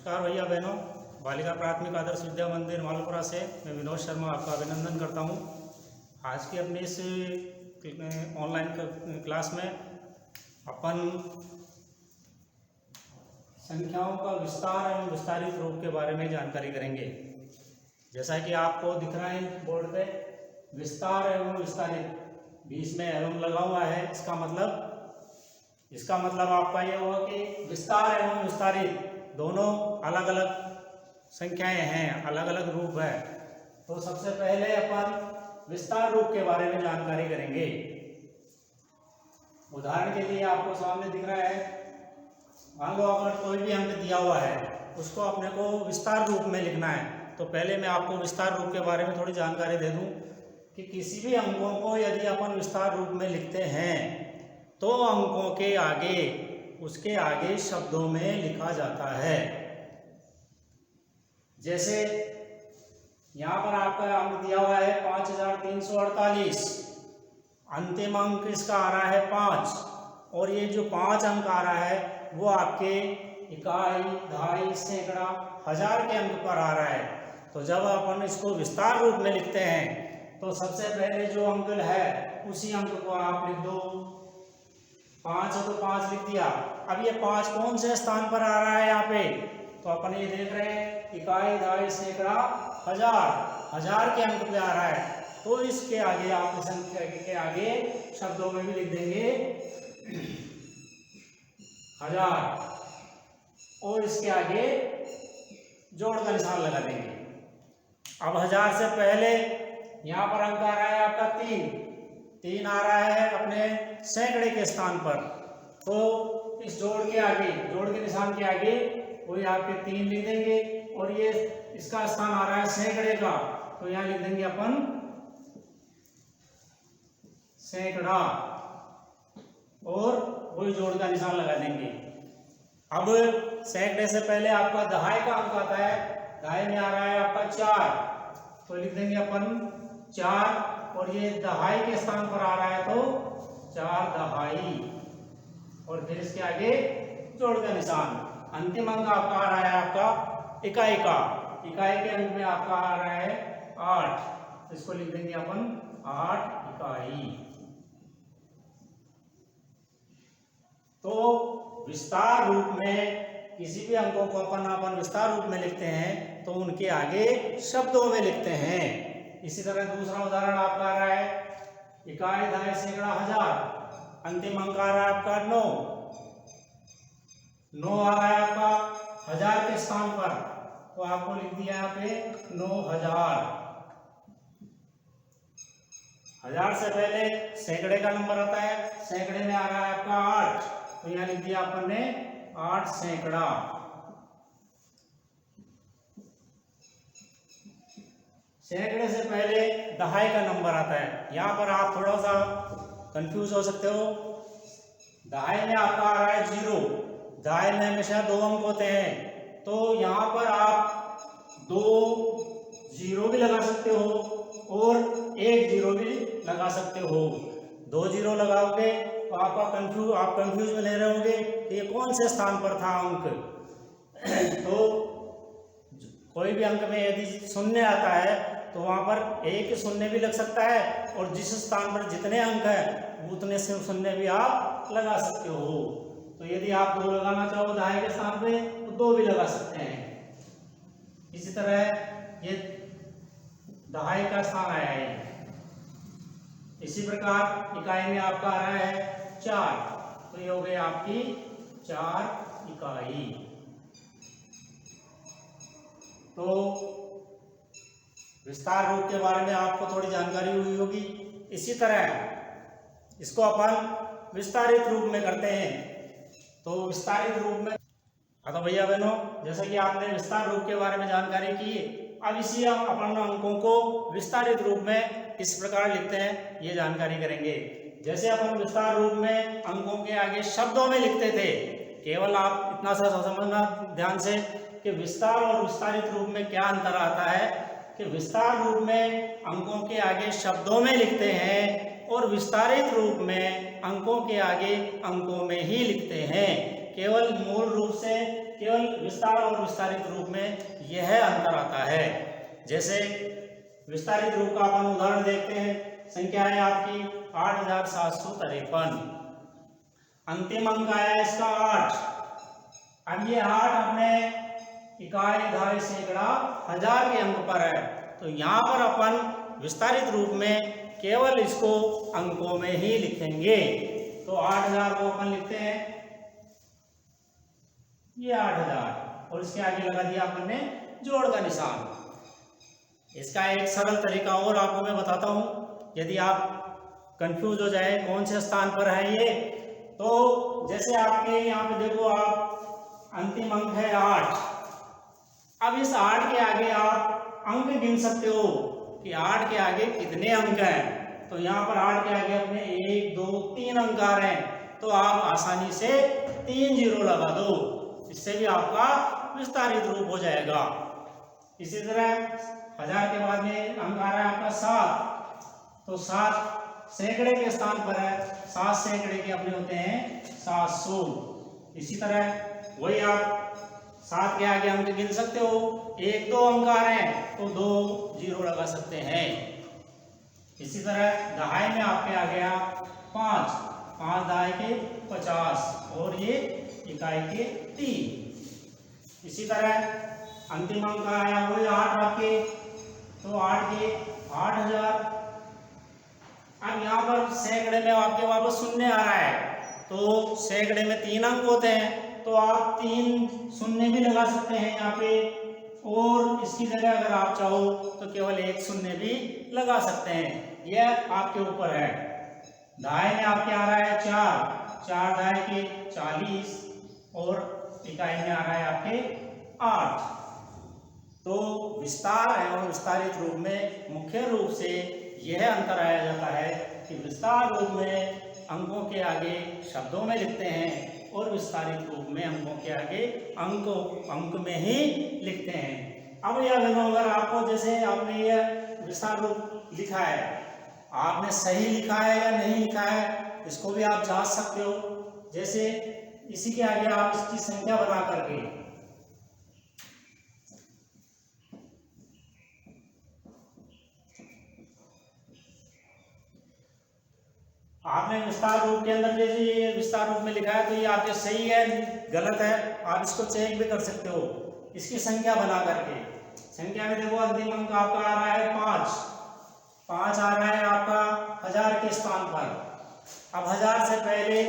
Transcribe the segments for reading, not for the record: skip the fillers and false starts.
नमस्कार भैया बहनों, बालिका प्राथमिक आदर्श विद्या मंदिर मालपुरा से मैं विनोद शर्मा आपका अभिनंदन करता हूं। आज की अपनी इस ऑनलाइन क्लास में अपन संख्याओं का विस्तार एवं विस्तारित रूप के बारे में जानकारी करेंगे। जैसा कि आपको दिख रहा है बोर्ड पे, विस्तार एवं विस्तारित, बीच में एवं लगा हुआ है। इसका मतलब आपका ये होगा कि विस्तार एवं विस्तारित दोनों अलग अलग संख्याएं हैं, अलग अलग रूप है। तो सबसे पहले अपन विस्तार रूप के बारे में जानकारी करेंगे। उदाहरण के लिए आपको सामने दिख रहा है, मान लो अगर कोई भी अंक दिया हुआ है उसको अपने को विस्तार रूप में लिखना है। तो पहले मैं आपको विस्तार रूप के बारे में थोड़ी जानकारी दे दूं कि किसी भी अंकों को यदि अपन विस्तार रूप में लिखते हैं तो अंकों के आगे, उसके आगे शब्दों में लिखा जाता है। जैसे यहाँ पर आपका अंक दिया हुआ है 5348, अंतिम अंक इसका आ रहा है 5, और ये जो 5 अंक आ रहा है वो आपके इकाई, दहाई, सैकड़ा, हजार के अंक पर आ रहा है। तो जब अपन इसको विस्तार रूप में लिखते हैं तो सबसे पहले जो अंक है उसी अंक को आप लिख दो। 5 है तो 5 लिख दिया। अब ये 5 कौन से स्थान पर आ रहा है यहाँ पे, तो अपन ये देख रहे हैं इकाई, दहाई, सैकड़ा, हजार के अंक पे आ रहा है। तो इसके आगे आप संख्या के आगे शब्दों में भी लिख देंगे 1000, और इसके आगे जोड़ का निशान लगा देंगे। अब 1000 से पहले यहाँ पर अंक आ रहा है आपका 3 आ रहा है अपने सैकड़े के स्थान पर। तो इस जोड़ के आगे, जोड़ के निशान के आगे वही आपके 3 लिख देंगे, और ये इसका स्थान आ रहा है सैकड़े का, तो यहाँ लिख देंगे अपन सैकड़ा, और वही जोड़ का निशान लगा देंगे। अब सैकड़े से पहले आपका दहाई का अंक आता है, दहाई में आ रहा है आपका 4, तो लिख देंगे अपन 4, और ये दहाई के स्थान पर आ रहा है तो 4 दहाई, और फिर इसके आगे जोड़ का निशान। अंतिम अंक आपका आ रहा है आपका इकाई का, इकाई के अंक में आपका आ रहा है 8, तो इसको लिख देंगे अपन 8 इकाई। तो विस्तार रूप में किसी भी अंकों को अपन विस्तार रूप में लिखते हैं तो उनके आगे शब्दों में लिखते हैं। इसी तरह दूसरा उदाहरण आपका आ रहा है इकाई, दहाई, सैकड़ा, हजार, अंतिम अंक आ रहा है आपका 9 आ रहा है आपका 1000 के स्थान पर, तो आपको लिख दिया यहाँ पे 9000। 1000 से पहले सैकड़े का नंबर आता है, सैकड़े में आ रहा है आपका 8, तो यहाँ लिख दिया अपन ने 8 सैकड़ा। सैकड़े से पहले दहाई का नंबर आता है, यहाँ पर आप थोड़ा सा कंफ्यूज हो सकते हो। दहाई में आपका आ रहा है 0, दहाई में हमेशा 2 अंक होते हैं, तो यहाँ पर आप 2 0 भी लगा सकते हो और 1 0 भी लगा सकते हो। 2 0 लगाओगे तो आप कंफ्यूज में नहीं रहोगे कि ये कौन से स्थान पर था अंक। तो कोई भी अंक में यदि शून्य आता है तो वहां पर एक शून्य भी लग सकता है, और जिस स्थान पर जितने अंक है उतने से शून्य भी आप लगा सकते हो। तो यदि आप 2 लगाना चाहो दहाई के स्थान पे तो 2 भी लगा सकते हैं। इसी तरह ये दहाई का स्थान आया है। इसी प्रकार इकाई में आपका आ रहा है 4, तो ये हो गई आपकी 4 इकाई। तो विस्तार रूप के बारे में आपको थोड़ी जानकारी हुई होगी। इसी तरह इसको अपन विस्तारित रूप में करते हैं। तो विस्तारित रूप में तो भैया बहनों, जैसे कि आपने विस्तार रूप के बारे में जानकारी की, अब इसी अपन अंकों को विस्तारित रूप में किस प्रकार लिखते हैं ये जानकारी करेंगे। जैसे अपन विस्तार रूप में अंकों के आगे शब्दों में लिखते थे, केवल आप इतना सा समझना ध्यान से कि विस्तार और विस्तारित रूप में क्या अंतर आता है। कि विस्तार रूप में अंकों के आगे शब्दों में लिखते हैं, और विस्तारित रूप में अंकों के आगे अंकों में ही लिखते हैं। केवल मूल रूप से केवल विस्तार और विस्तारित रूप में यह अंतर आता है। जैसे विस्तारित रूप का अपन उदाहरण देखते हैं। संख्या है आपकी 8753, अंतिम अंक आया इसका 8। अब ये 8 अपने इकाई, दहाई, सैकड़ा, हजार के अंक पर है, तो यहाँ पर अपन विस्तारित रूप में केवल इसको अंकों में ही लिखेंगे। तो 8000 को अपन लिखते हैं ये 8000 और इसके आगे लगा दिया अपन ने जोड़ का निशान। इसका एक सरल तरीका और आपको मैं बताता हूं, यदि आप कंफ्यूज हो जाए कौन से स्थान पर है ये, तो जैसे आपके यहाँ पे देखो, आप अंतिम अंक है 8। अब इस 8 के आगे आप अंक गिन सकते हो कि 8 के आगे कितने अंक हैं। तो यहाँ पर 8 के आगे अपने 1 2 3 अंक आ रहे हैं, तो आप आसानी से 3 जीरो लगा दो, इससे भी आपका विस्तारित रूप हो जाएगा। इसी तरह 1000 के बाद में अंक आ रहा है आपका 7, तो 7 सैकड़े के स्थान पर है, 7 सैकड़े के अपने होते हैं 700। इसी तरह वही आप 7 के आगे अंक गिन सकते हो, 1 2 अंक आ रहे हैं तो 2 जीरो लगा सकते हैं। इसी तरह दहाई में आपके आ गया 5 दहाई के 50 और ये इकाई के 3। इसी तरह अंतिम अंक आया वही 8 आपके, तो 8 के 8000। अब यहाँ पर सैकड़े में आपके वापस शून्य आ रहा है, तो सैकड़े में 3 अंक होते हैं, तो आप 3 शून्य भी लगा सकते हैं यहाँ पे, और इसकी जगह अगर आप चाहो तो केवल 1 शून्य भी लगा सकते हैं, यह आपके ऊपर है। दहाई में आपके आ रहा है 4 दहाई के 40 और इकाई में आ रहा है आपके 8। तो विस्तार एवं विस्तारित रूप में मुख्य रूप से यह अंतर आया जाता है कि विस्तार रूप में अंकों के आगे शब्दों में लिखते हैं और विस्तारित रूप में अंकों के आगे अंक में ही लिखते हैं। अब यह देखो, अगर आपको जैसे आपने यह विस्तार रूप लिखा है, आपने सही लिखा है या नहीं लिखा है, इसको भी आप जांच सकते हो। जैसे इसी के आगे आप इसकी संख्या बना करके आपने विस्तार रूप के अंदर जैसे ये विस्तार रूप में लिखा है, तो ये आपके सही है गलत है, आप इसको चेक भी कर सकते हो इसकी संख्या बना करके। संख्या में देखो अंतिम अंक आपका आ रहा है 5 आ रहा है आपका 1000 के स्थान पर। अब 1000 से पहले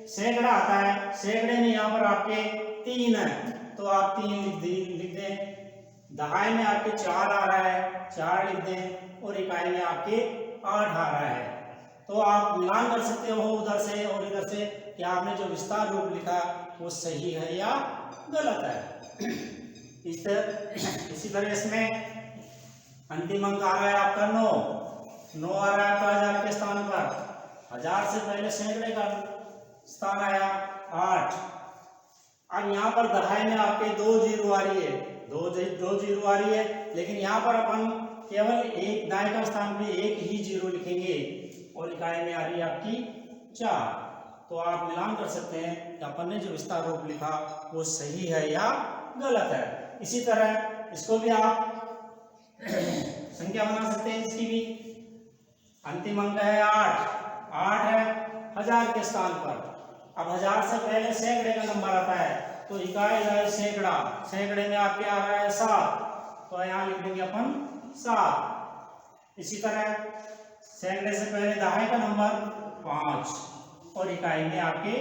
सैकड़ा आता है, सैकड़े में यहाँ पर आपके 3 है, तो आप 3 लिख दें। दहाई में आपके 4 आ रहा है, 4 लिख दें, और इकाई में आपके 8 आ रहा है। तो आप मिलान कर सकते हो उधर से और इधर से कि आपने जो विस्तार रूप लिखा वो सही है या गलत है। इसी तरह इसमें अंतिम अंक आ रहा है आपका 9 आ रहा है आपका 1000 के स्थान पर। 1000 से पहले सैकड़े का स्थान आया 8। अब यहाँ पर दहाई में आपके 2 जीरो आ रही है, 2 जीरो आ रही है, लेकिन यहाँ पर अपन केवल एक दाएं का स्थान पे 1 ही जीरो लिखेंगे और इकाई में आ रही है आपकी 4। तो आप मिलान कर सकते हैं कि अपन ने जो विस्तार रूप लिखा वो सही है या गलत है। इसी तरह इसको भी आप संख्या बना सकते हैं, इसकी भी अंतिम अंक है 8 है 1000 के स्थान पर। अब 1000 से पहले सैकड़े का नंबर आता है, तो इकाई सैकड़ा, सैकड़े में आपके आ रहा है 7, तो यहाँ लिख देंगे अपन 7। इसी तरह सैकड़े से पहले दहाई का नंबर 5 और इकाई में आपके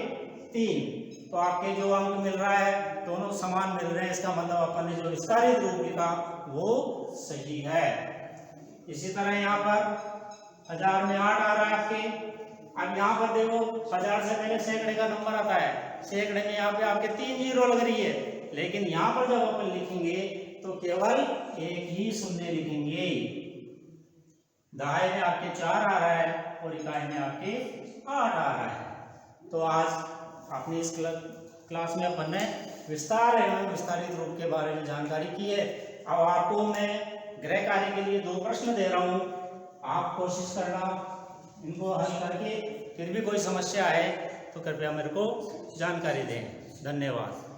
3, तो आपके जो अंक मिल रहा है दोनों समान मिल रहे हैं, इसका मतलब अपन ने जो विस्तारित रूप लिखा वो सही है। इसी तरह यहाँ पर 1000 में 8 आ रहा है आपके। अब यहाँ पर देखो 1000 से पहले सैकड़े का नंबर आता है, सैकड़े में यहाँ पे आपके 3 जीरो लग रही है, लेकिन यहाँ पर जब अपन लिखेंगे तो केवल 1 ही शून्य लिखेंगे। दहाई में आपके 4 आ रहा है और इकाई में आपके 8 आ रहा है। तो आज अपनी इस क्लास में अपन ने विस्तार एवं विस्तारित रूप के बारे में जानकारी की है। अब आपको मैं गृह कार्य के लिए 2 प्रश्न दे रहा हूँ, आप कोशिश करना इनको हल करके, फिर भी कोई समस्या है तो कृपया मेरे को जानकारी दें। धन्यवाद।